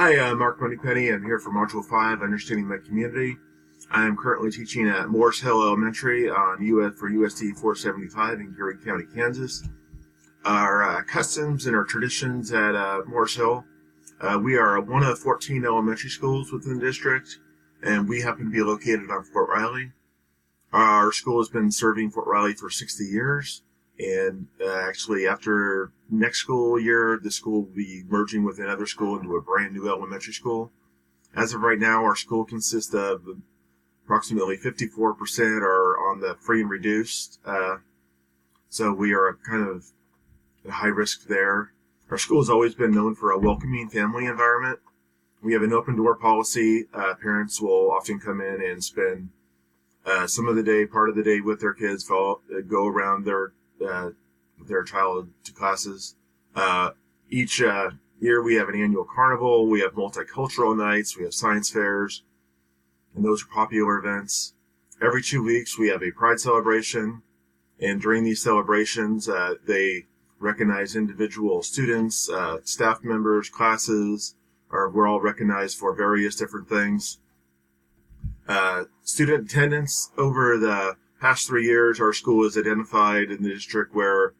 Hi, Mark Moneypenny. I'm here for Module 5, Understanding My Community. I am currently teaching at Morris Hill Elementary on USD 475 in Geary County, Kansas. Our customs and our traditions at Morris Hill. We are one of 14 elementary schools within the district, and we happen to be located on Fort Riley. Our school has been serving Fort Riley for 60 years. And actually, after next school year, the school will be merging with another school into a brand new elementary school. As of right now, our school consists of approximately 54% are on the free and reduced. So we are kind of at high risk there. Our school has always been known for a welcoming family environment. We have an open door policy. Parents will often come in and spend some of the day, part of the day with their kids, go around their child to classes. Each year we have an annual carnival, we have multicultural nights, we have science fairs, and those are popular events. Every 2 weeks we have a pride celebration, and during these celebrations they recognize individual students, staff members, classes, or we're all recognized for various different things. Student attendance over the past 3 years, our school is identified in the district where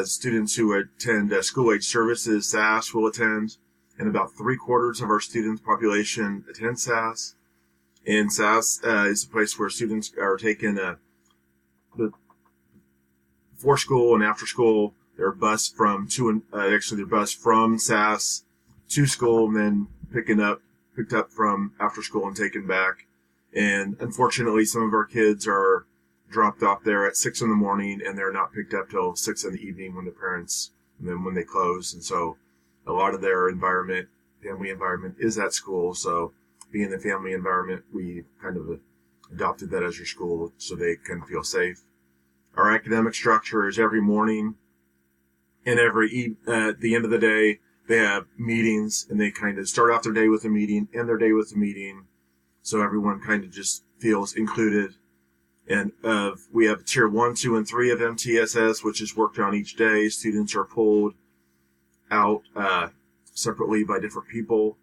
students who attend school-age services, SAS, will attend, and about 3/4 of our students' population attend SAS. And SAS is a place where students are taken before school and after school. They're bused from they're bused from SAS to school, and then picked up from after school and taken back. And unfortunately, some of our kids are dropped off there at 6 a.m, and they're not picked up till 6 p.m. when they close. And so a lot of their family environment is at school. So being in the family environment, we kind of adopted that as your school so they can feel safe. Our academic structure is every morning and at the end of the day, they have meetings, and they kind of start off their day with a meeting, end their day with a meeting. So everyone kind of just feels included. And we have tier 1, 2, and 3 of MTSS, which is worked on each day. Students are pulled out separately by different people.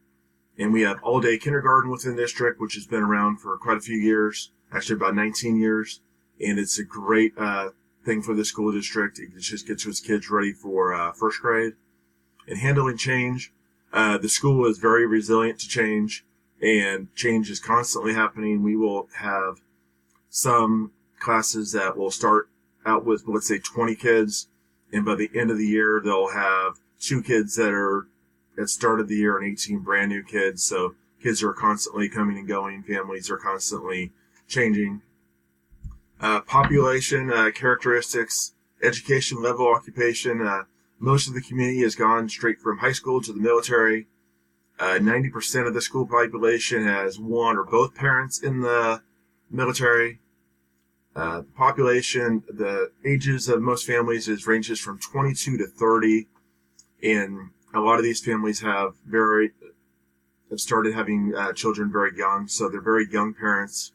And we have all-day kindergarten within the district, which has been around for quite a few years, actually about 19 years. And it's a great thing for the school district. It just gets its kids ready for first grade. And handling change, the school is very resilient to change, and change is constantly happening. We will have some classes that will start out with, let's say, 20 kids, and by the end of the year, they'll have 2 kids that started the year and 18 brand new kids. So kids are constantly coming and going. Families are constantly changing. Population, characteristics, education level, occupation. Most of the community has gone straight from high school to the military. 90% of the school population has one or both parents in the military. The population, the ages of most families ranges from 22 to 30, and a lot of these families have started having children very young, so they're very young parents.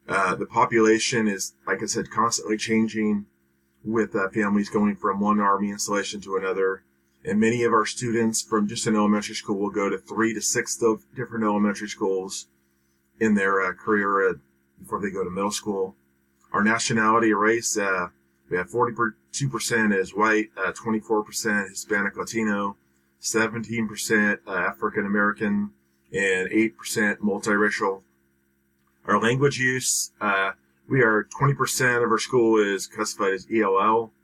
The population is, like I said, constantly changing, with families going from one Army installation to another. And many of our students from just an elementary school will go to 3 to 6 different elementary schools in their career before they go to middle school. Our nationality or race, we have 42% is white, 24% Hispanic Latino, 17% African American, and 8% multiracial. Our language use, we are 20% of our school is classified as ELL.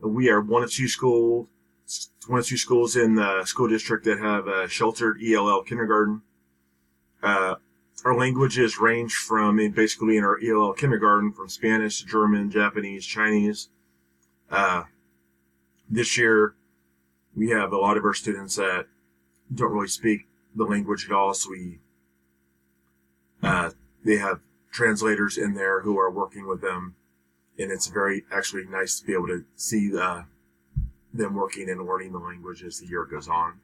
We are one of two schools in the school district that have a sheltered ELL kindergarten. Our languages range from, basically in our ELL kindergarten, from Spanish to German, Japanese, Chinese. This year, we have a lot of our students that don't really speak the language at all, so they have translators in there who are working with them, and it's very actually nice to be able to see them working and learning the language as the year goes on.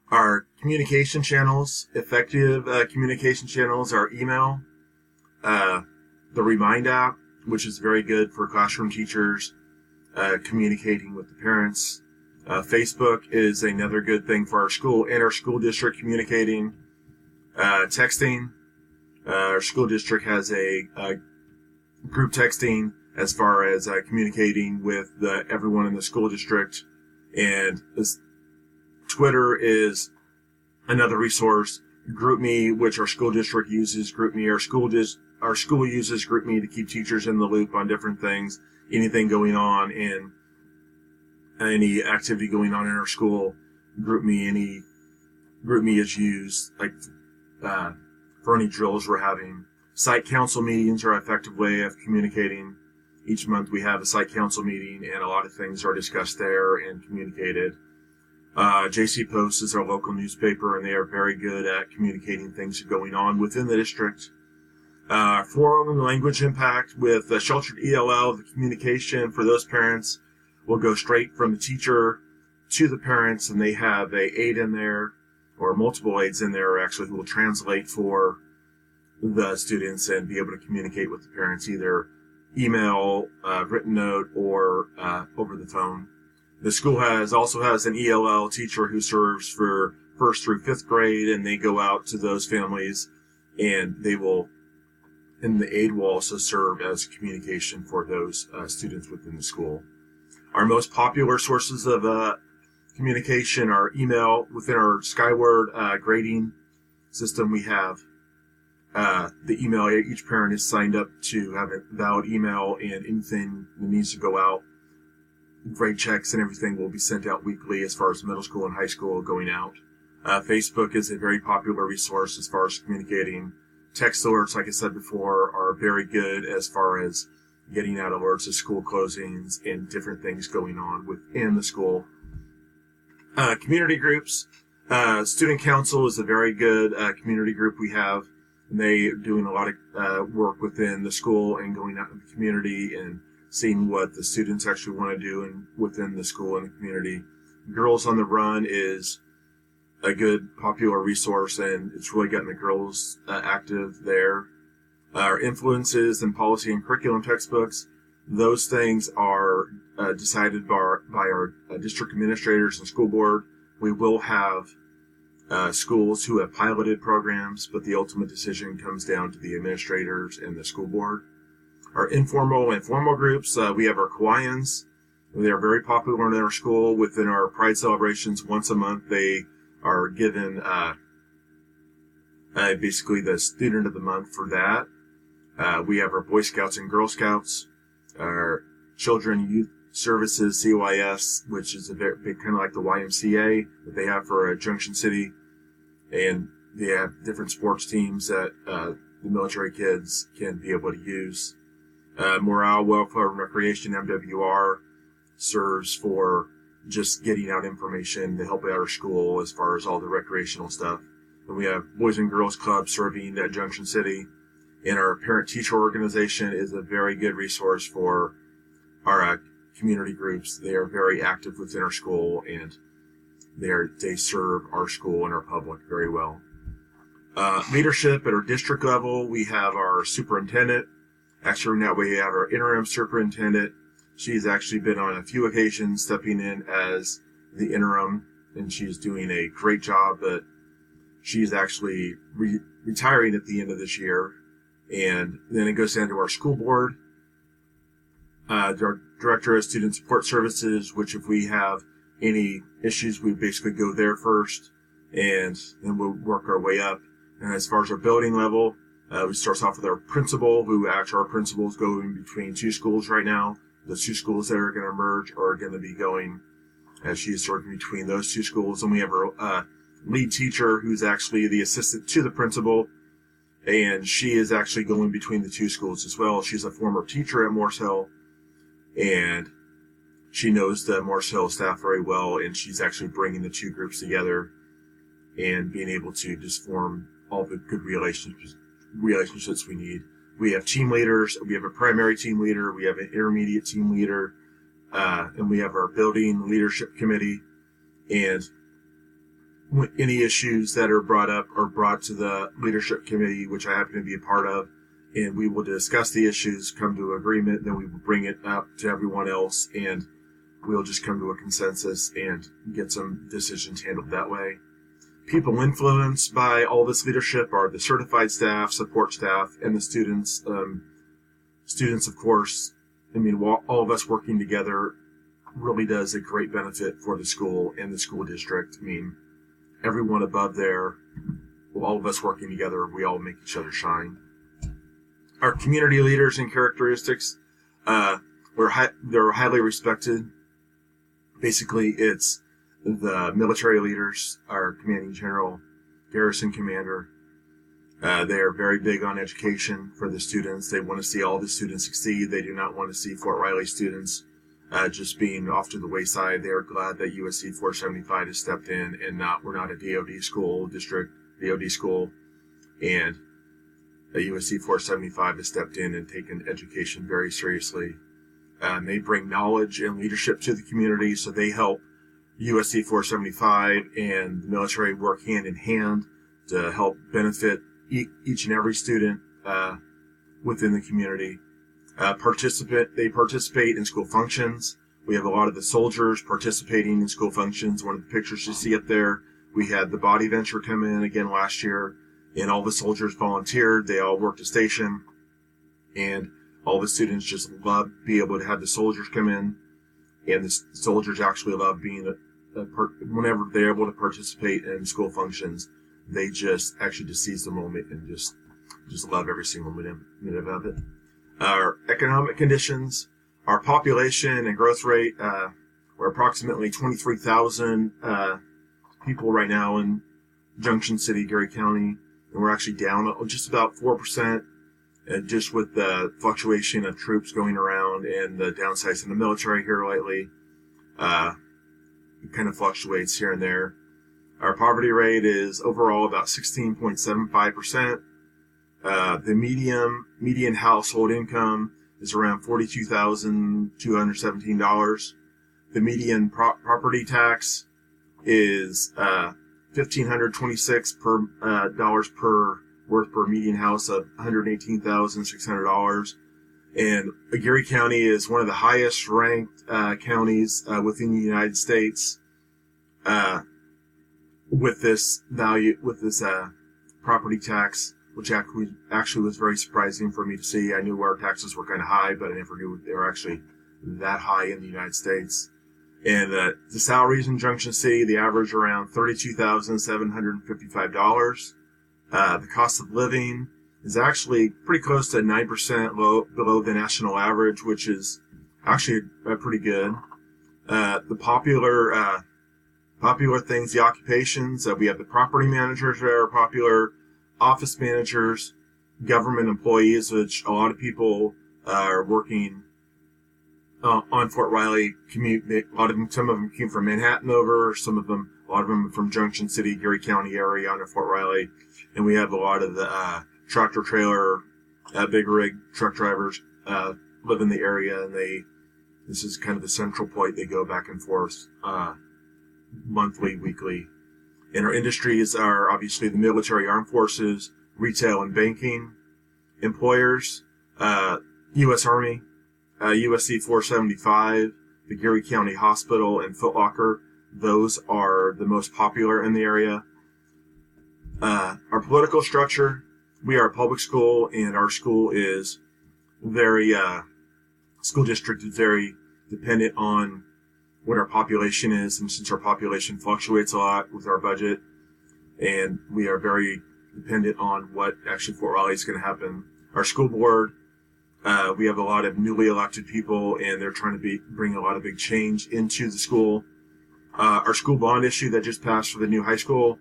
Our communication channels, effective communication channels, are email, the Remind app, which is very good for classroom teachers communicating with the parents, Facebook is another good thing for our school and our school district communicating. Texting. Our school district has a group texting as far as communicating with everyone in the school district. And Twitter is another resource. GroupMe, which our school district uses. GroupMe, our school uses GroupMe to keep teachers in the loop on different things, anything going on in any activity going on in our school. GroupMe is used for any drills we're having. Site council meetings are an effective way of communicating. Each month we have a site council meeting, and a lot of things are discussed there and communicated. JC Post is our local newspaper, and they are very good at communicating things going on within the district. Forum and language impact with Sheltered ELL, the communication for those parents will go straight from the teacher to the parents, and they have a aide in there, or multiple aides in there actually, who will translate for the students and be able to communicate with the parents, either email, written note, or over the phone. The school also has an ELL teacher who serves for 1st through 5th grade, and they go out to those families, and the aide will also serve as communication for those students within the school. Our most popular sources of communication are email. Within our Skyward grading system, we have the email. Each parent is signed up to have a valid email, and anything that needs to go out, grade checks and everything, will be sent out weekly as far as middle school and high school going out. Facebook is a very popular resource as far as communicating. Text alerts, like I said before, are very good as far as getting out alerts of school closings and different things going on within the school. Community groups. Student Council is a very good community group we have. And they are doing a lot of work within the school and going out in the community and seeing what the students actually want to do within the school and the community. Girls on the Run is a good popular resource, and it's really gotten the girls active there. Our influences in policy and curriculum textbooks, those things are decided by our district administrators and school board. We will have schools who have piloted programs, but the ultimate decision comes down to the administrators and the school board. Our informal and formal groups, we have our Kawaiians. They are very popular in our school. Within our Pride celebrations, once a month, they are given basically the student of the month for that. We have our Boy Scouts and Girl Scouts, our Children Youth Services, CYS, which is a very big, kind of like the YMCA that they have for Junction City. And they have different sports teams that the military kids can be able to use. Morale, Welfare, and Recreation, MWR, serves for just getting out information to help out our school as far as all the recreational stuff. And we have Boys and Girls Club serving at Junction City. And our parent-teacher organization is a very good resource for our community groups. They are very active within our school, and they serve our school and our public very well. Leadership at our district level, we have our superintendent. Actually, now we have our interim superintendent. She's actually been on a few occasions stepping in as the interim, and she's doing a great job, but she's actually retiring at the end of this year. And then it goes down to our school board. Our director of student support services, which if we have any issues, we basically go there first, and then we'll work our way up. And as far as our building level, we start off with our principal, who actually our principals go in between two schools right now. The two schools that are going to merge are going to be going, as she is sort of between those two schools. And we have our lead teacher, who's actually the assistant to the principal, and she is actually going between the two schools as well. She's a former teacher at Morse Hill, and she knows the Morse Hill staff very well, and she's actually bringing the two groups together and being able to just form all the good relationships we need. We have team leaders. We have a primary team leader. We have an intermediate team leader. And we have our building leadership committee. And any issues that are brought up are brought to the leadership committee, which I happen to be a part of. And we will discuss the issues, come to agreement, then we will bring it up to everyone else. And we'll just come to a consensus and get some decisions handled that way. People influenced by all this leadership are the certified staff, support staff, and the students. Students, of course, I mean, all of us working together really does a great benefit for the school and the school district. I mean, everyone above there, all of us working together, we all make each other shine. Our community leaders and characteristics, they're highly respected. Basically, it's the military leaders, our commanding general, garrison commander. They are very big on education for the students. They want to see all the students succeed. They do not want to see Fort Riley students just being off to the wayside. They are glad that USC 475 has stepped in and we're not a DoD school, DoD school, and USC 475 has stepped in and taken education very seriously. They bring knowledge and leadership to the community, so they help USC 475 and the military work hand in hand to help benefit each and every student within the community. They participate in school functions. We have a lot of the soldiers participating in school functions. One of the pictures you see up there, we had the body venture come in again last year, and all the soldiers volunteered. They all worked a station, and all the students just love being able to have the soldiers come in, and the soldiers actually love being whenever they're able to participate in school functions. They just actually just seize the moment and just love every single minute of it. Our economic conditions, our population and growth rate, we're approximately 23,000 people right now in Junction City, Geary County, and we're actually down just about 4%, just with the fluctuation of troops going around and the downsize in the military here lately. It kind of fluctuates here and there. Our poverty rate is overall about 16.75%. The median household income is around $42,217. The median property tax is $1,526 dollars per median house of $118,600. And Geary County is one of the highest ranked counties within the United States with this property tax, which actually was very surprising for me to see. I knew our taxes were kind of high, but I never knew they were actually that high in the United States. And the salaries in Junction City, the average around $32,755. The cost of living is actually pretty close to 9% below the national average, which is actually pretty good. The popular things, the occupations, we have the property managers that are popular, office managers, government employees, which a lot of people are working on Fort Riley. Some of them came from Manhattan over, a lot of them from Junction City, Geary County area onto Fort Riley, and we have a lot of the tractor trailer, big rig truck drivers live in the area, and this is kind of the central point. They go back and forth monthly, weekly. And our industries are obviously the military, armed forces, retail and banking, employers, U.S. Army, USC 475, the Geary County Hospital, and Foot Locker. Those are the most popular in the area. Our political structure, we are a public school, and our school is school district is very dependent on what our population is, and since our population fluctuates a lot with our budget, and we are very dependent on what actually Fort Riley is going to happen. Our school board, we have a lot of newly elected people, and they're trying to bring a lot of big change into the school. Our school bond issue that just passed for the new high school,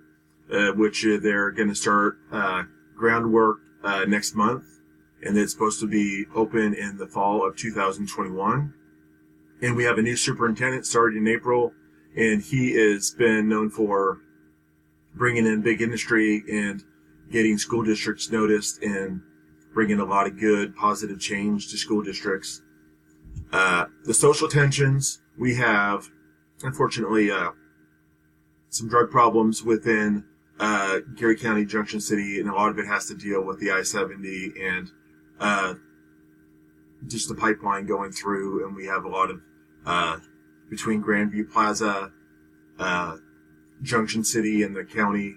which they're going to start groundwork next month, and it's supposed to be open in the fall of 2021. And we have a new superintendent started in April, and he has been known for bringing in big industry and getting school districts noticed and bringing a lot of good, positive change to school districts. The social tensions, we have, unfortunately, some drug problems within Geary County, Junction City, and a lot of it has to deal with the I-70 and just the pipeline going through, and we have a lot of between Grandview Plaza, Junction City, and the county.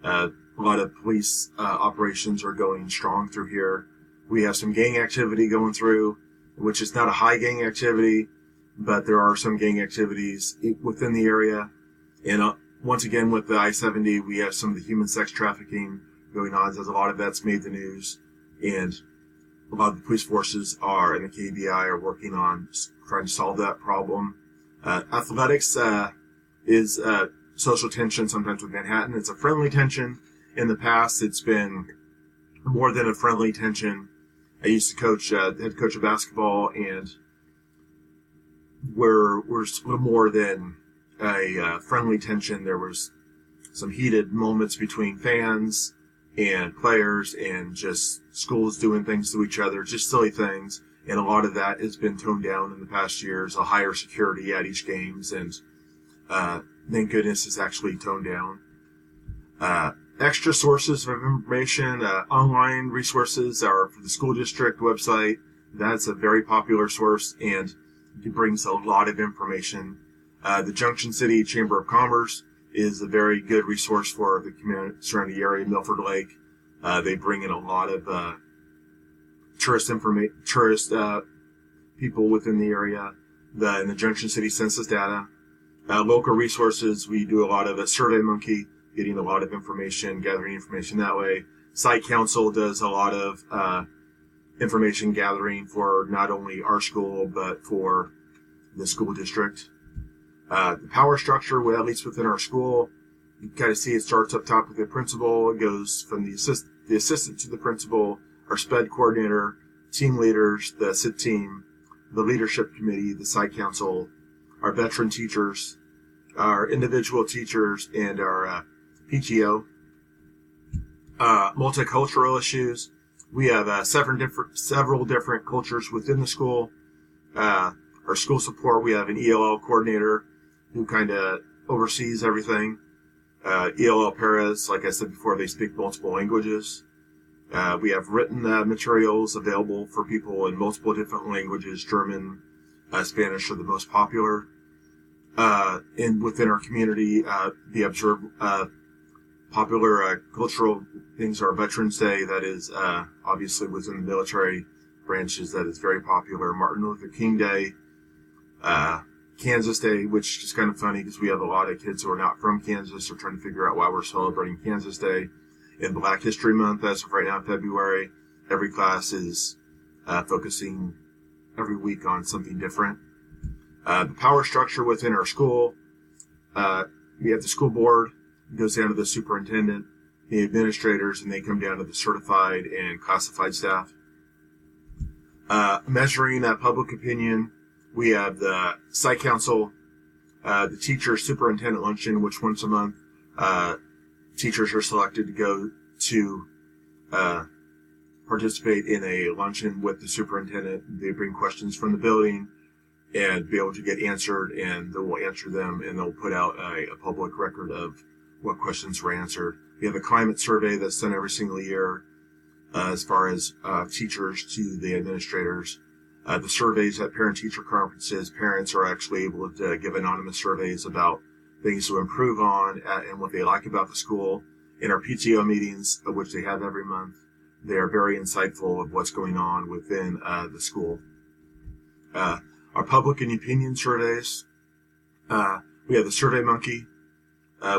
A lot of police operations are going strong through here. We have some gang activity going through, which is not a high gang activity, but there are some gang activities within the area. And once again, with the I-70, we have some of the human sex trafficking going on, as a lot of that's made the news. And a lot of the police forces and the KBI are working on trying to solve that problem. Athletics is social tension sometimes with Manhattan. It's a friendly tension. In the past, it's been more than a friendly tension. I used to coach, head coach of basketball, and we're a little more than a friendly tension. There was some heated moments between fans and players, and just schools doing things to each other, just silly things. And a lot of that has been toned down in the past years. A higher security at each games, and thank goodness it's actually toned down. Extra sources of information, online resources are for the school district website. That's a very popular source, and it brings a lot of information. The Junction City Chamber of Commerce is a very good resource for the community surrounding area, Milford Lake. They bring in a lot of tourist people within the area. And the Junction City census data. Local resources, we do a lot of SurveyMonkey, getting a lot of information, gathering information that way. Site Council does a lot of information gathering for not only our school, but for the school district. The power structure, at least within our school, you kind of see it starts up top with the principal. It goes from the assistant to the principal, our SPED coordinator, team leaders, the SIT team, the leadership committee, the site council, our veteran teachers, our individual teachers, and our PTO. Multicultural issues. We have several different cultures within the school. Our school support, we have an ELL coordinator who kind of oversees everything. ELL Paras, like I said before, they speak multiple languages. We have written materials available for people in multiple different languages. German, Spanish are the most popular. And within our community, the popular cultural things are Veterans Day. That is obviously within the military branches. That is very popular. Martin Luther King Day. Kansas Day, which is kind of funny because we have a lot of kids who are not from Kansas are trying to figure out why we're celebrating Kansas Day. In Black History Month, as of right now in February, every class is focusing every week on something different. The power structure within our school, we have the school board, it goes down to the superintendent, the administrators, and they come down to the certified and classified staff. Measuring public opinion, we have the site council, the teacher superintendent luncheon, which once a month, teachers are selected to go to participate in a luncheon with the superintendent. They bring questions from the building and be able to get answered, and they will answer them, and they'll put out a public record of what questions were answered. We have a climate survey that's done every single year as far as teachers to the administrators. The surveys at parent-teacher conferences, parents are actually able to give anonymous surveys about things to improve on and what they like about the school. In our PTO meetings, which they have every month, they are very insightful of what's going on within the school. Our public and opinion surveys, we have the SurveyMonkey,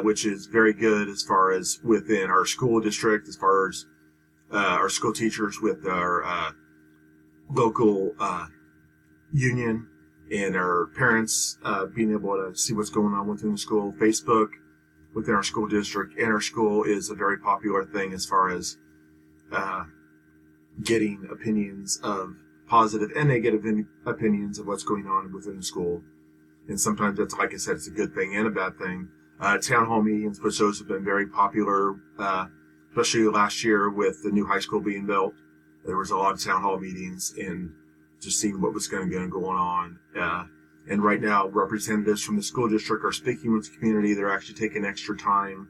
which is very good as far as within our school district, as far as our school teachers with our local union, and our parents being able to see what's going on within the school. Facebook within our school district and our school is a very popular thing as far as getting opinions of positive and negative opinions of what's going on within the school. And sometimes that's, like I said, it's a good thing and a bad thing. Town hall meetings, which those have been very popular, especially last year with the new high school being built. There was a lot of town hall meetings and just seeing what was going on. And right now, representatives from the school district are speaking with the community. They're actually taking extra time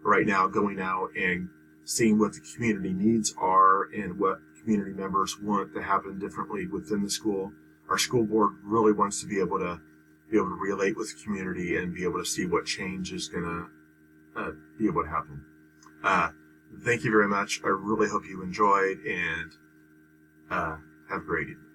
right now going out and seeing what the community needs are and what community members want to happen differently within the school. Our school board really wants to be able to be able to relate with the community and be able to see what change is going to be able to happen. Thank you very much. I really hope you enjoyed, and have a great evening.